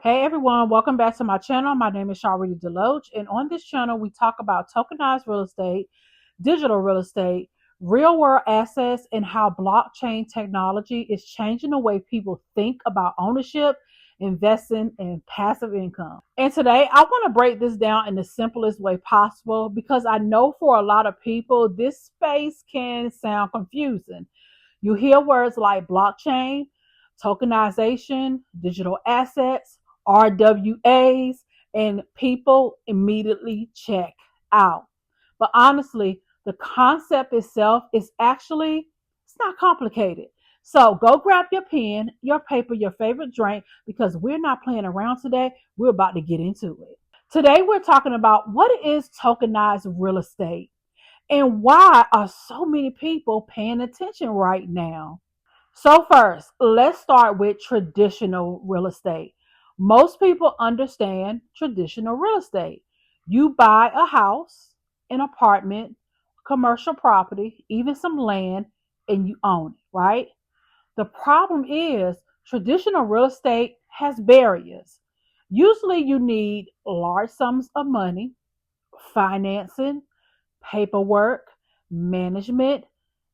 Hey everyone, welcome back to my channel. My name is Sharita Deloach, and on this channel, we talk about tokenized real estate, digital real estate, real world assets, and how blockchain technology is changing the way people think about ownership, investing, and passive income. And today, I want to break this down in the simplest way possible because I know for a lot of people, this space can sound confusing. You hear words like blockchain, tokenization, digital assets, RWAs, and people immediately check out. But honestly, the concept itself is actually it's not complicated. So go grab your pen, your paper, your favorite drink because we're not playing around today. We're about to get into it. Today we're talking about what is tokenized real estate and why are so many people paying attention right now. So, first, let's start with traditional real estate. Most people understand traditional real estate. You buy a house, an apartment, commercial property, even some land, and you own it, right? The problem is traditional real estate has barriers. Usually, you need large sums of money, financing, paperwork, management,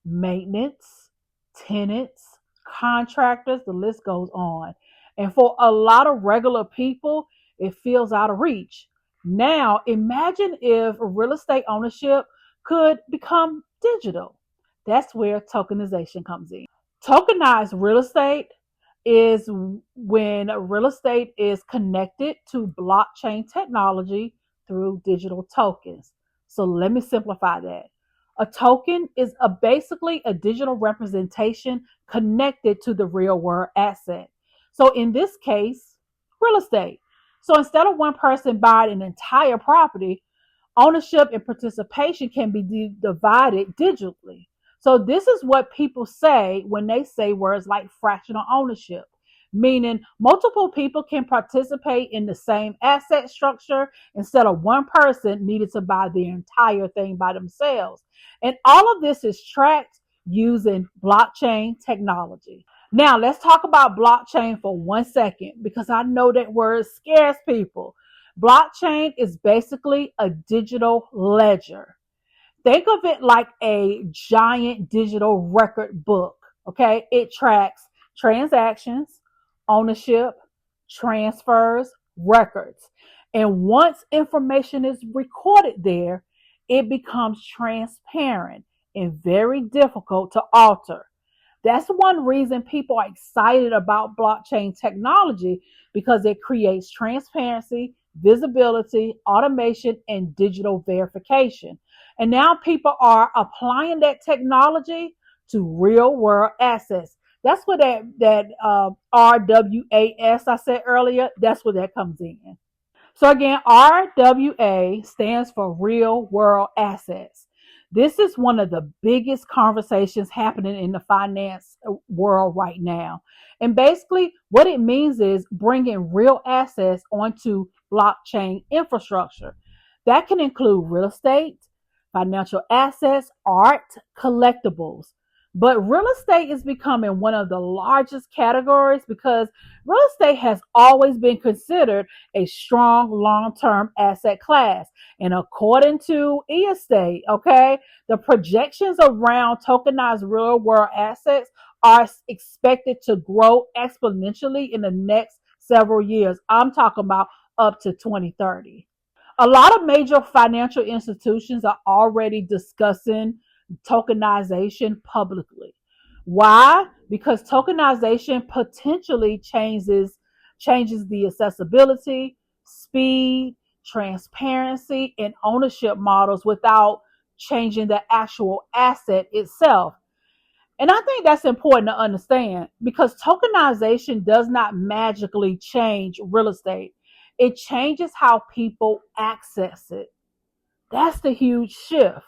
maintenance, tenants, contractors, the list goes on. And for a lot of regular people, it feels out of reach. Now, imagine if real estate ownership could become digital. That's where tokenization comes in. Tokenized real estate is when real estate is connected to blockchain technology through digital tokens. So let me simplify that. A token is basically a digital representation connected to the real world asset. So in this case, real estate. So instead of one person buying an entire property, ownership and participation can be divided digitally. So this is what people say when they say words like fractional ownership, meaning multiple people can participate in the same asset structure instead of one person needed to buy the entire thing by themselves. And all of this is tracked using blockchain technology. Now, let's talk about blockchain for 1 second because I know that word scares people. Blockchain is basically a digital ledger. Think of it like a giant digital record book. Okay, it tracks transactions, ownership, transfers, records. And once information is recorded there, it becomes transparent and very difficult to alter. That's one reason people are excited about blockchain technology because it creates transparency, visibility, automation, and digital verification. And now people are applying that technology to real world assets. That's what that RWAS I said earlier. That's where that comes in. So again, RWA stands for real world assets. This is one of the biggest conversations happening in the finance world right now. And basically, what it means is bringing real assets onto blockchain infrastructure. That can include real estate, financial assets, art, collectibles. But real estate is becoming one of the largest categories because real estate has always been considered a strong long-term asset class. And according to estate, okay, the projections around tokenized real world assets are expected to grow exponentially in the next several years. I'm talking about up to 2030. A lot of major financial institutions are already discussing tokenization publicly. Why? Because tokenization potentially changes the accessibility, speed, transparency, and ownership models without changing the actual asset itself. And I think that's important to understand because tokenization does not magically change real estate. It changes how people access it. That's the huge shift.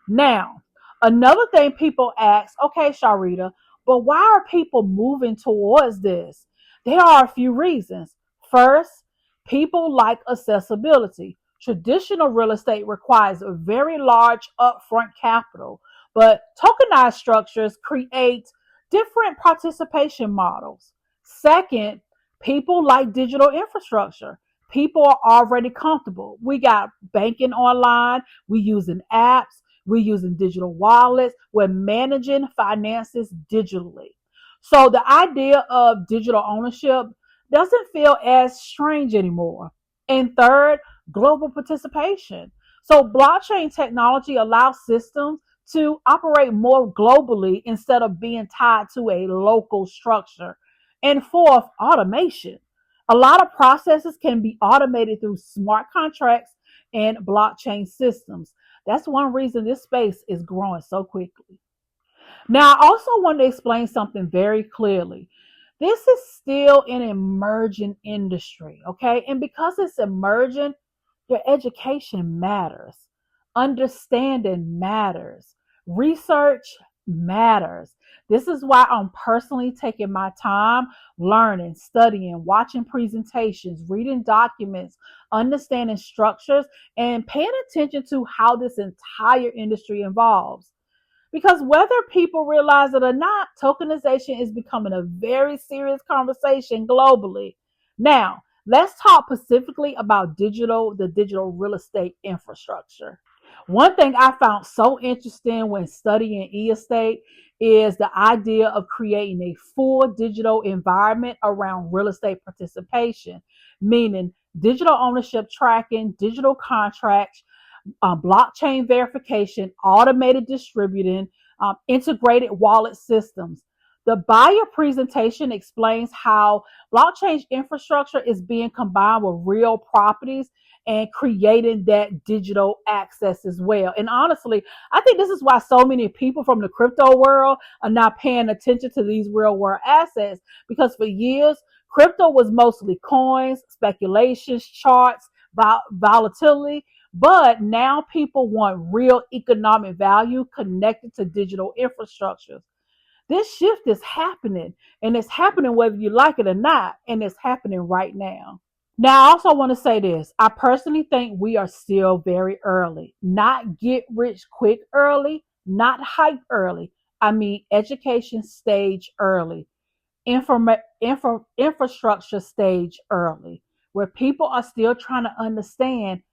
Now, another thing people ask, okay, Sharita, but why are people moving towards this? There are a few reasons. First, people like accessibility. Traditional real estate requires a very large upfront capital, but tokenized structures create different participation models. Second, People like digital infrastructure. People are already comfortable. We got banking online, we using apps, we using digital wallets, we're managing finances digitally. So the idea of digital ownership doesn't feel as strange anymore. And third, global participation. So blockchain technology allows systems to operate more globally instead of being tied to a local structure. And fourth, automation. A lot of processes can be automated through smart contracts and blockchain systems. That's one reason this space is growing so quickly. Now, I also want to explain something very clearly. This is still an emerging industry, okay? And because it's emerging, your education matters, understanding matters, research matters. This is why I'm personally taking my time learning, studying, watching presentations, reading documents, understanding structures, and paying attention to how this entire industry evolves. Because whether people realize it or not, tokenization is becoming a very serious conversation globally. Now, let's talk specifically about the digital real estate infrastructure. One thing I found so interesting when studying e-estate is the idea of creating a full digital environment around real estate participation, meaning digital ownership tracking, digital contracts, blockchain verification, automated distributing, integrated wallet systems. The buyer presentation explains how blockchain infrastructure is being combined with real properties and creating that digital access as well. And honestly, I think this is why so many people from the crypto world are not paying attention to these real world assets, because for years, crypto was mostly coins, speculations, charts, volatility, but now people want real economic value connected to digital infrastructures. This shift is happening, and it's happening whether you like it or not, and it's happening right now. Now, I also want to say this. I personally think we are still very early, not get rich quick early, not hype early. I mean, education stage early, infrastructure stage early, where people are still trying to understand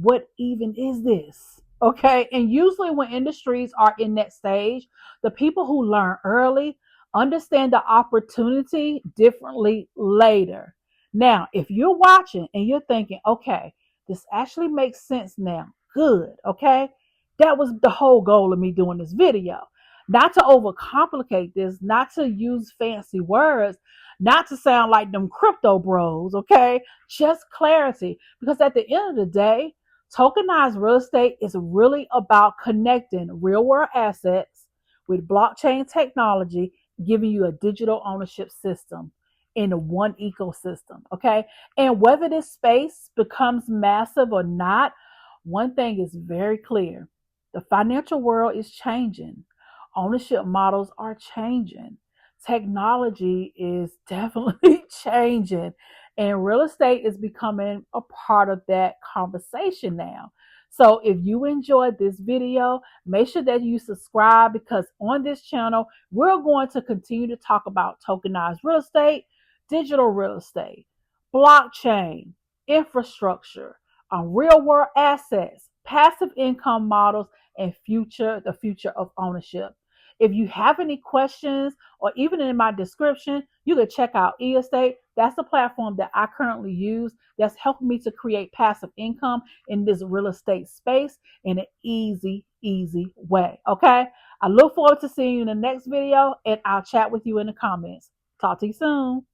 what even is this? Okay. And usually, when industries are in that stage, the people who learn early understand the opportunity differently later. Now, if you're watching and you're thinking, okay, this actually makes sense now, good. Okay. That was the whole goal of me doing this video. Not to overcomplicate this, not to use fancy words, not to sound like them crypto bros, okay? Just clarity. Because at the end of the day, tokenized real estate is really about connecting real world assets with blockchain technology, giving you a digital ownership system in one ecosystem. Okay. And whether this space becomes massive or not, one thing is very clear: the financial world is changing, ownership models are changing, technology is definitely changing, and real estate is becoming a part of that conversation now. So if you enjoyed this video, make sure that you subscribe, because on this channel, we're going to continue to talk about tokenized real estate, digital real estate, blockchain, infrastructure, real world assets, passive income models, and the future of ownership. If you have any questions, or even in my description, you can check out eEstate. That's the platform that I currently use that's helping me to create passive income in this real estate space in an easy way. Okay. I look forward to seeing you in the next video, and I'll chat with you in the comments. Talk to you soon.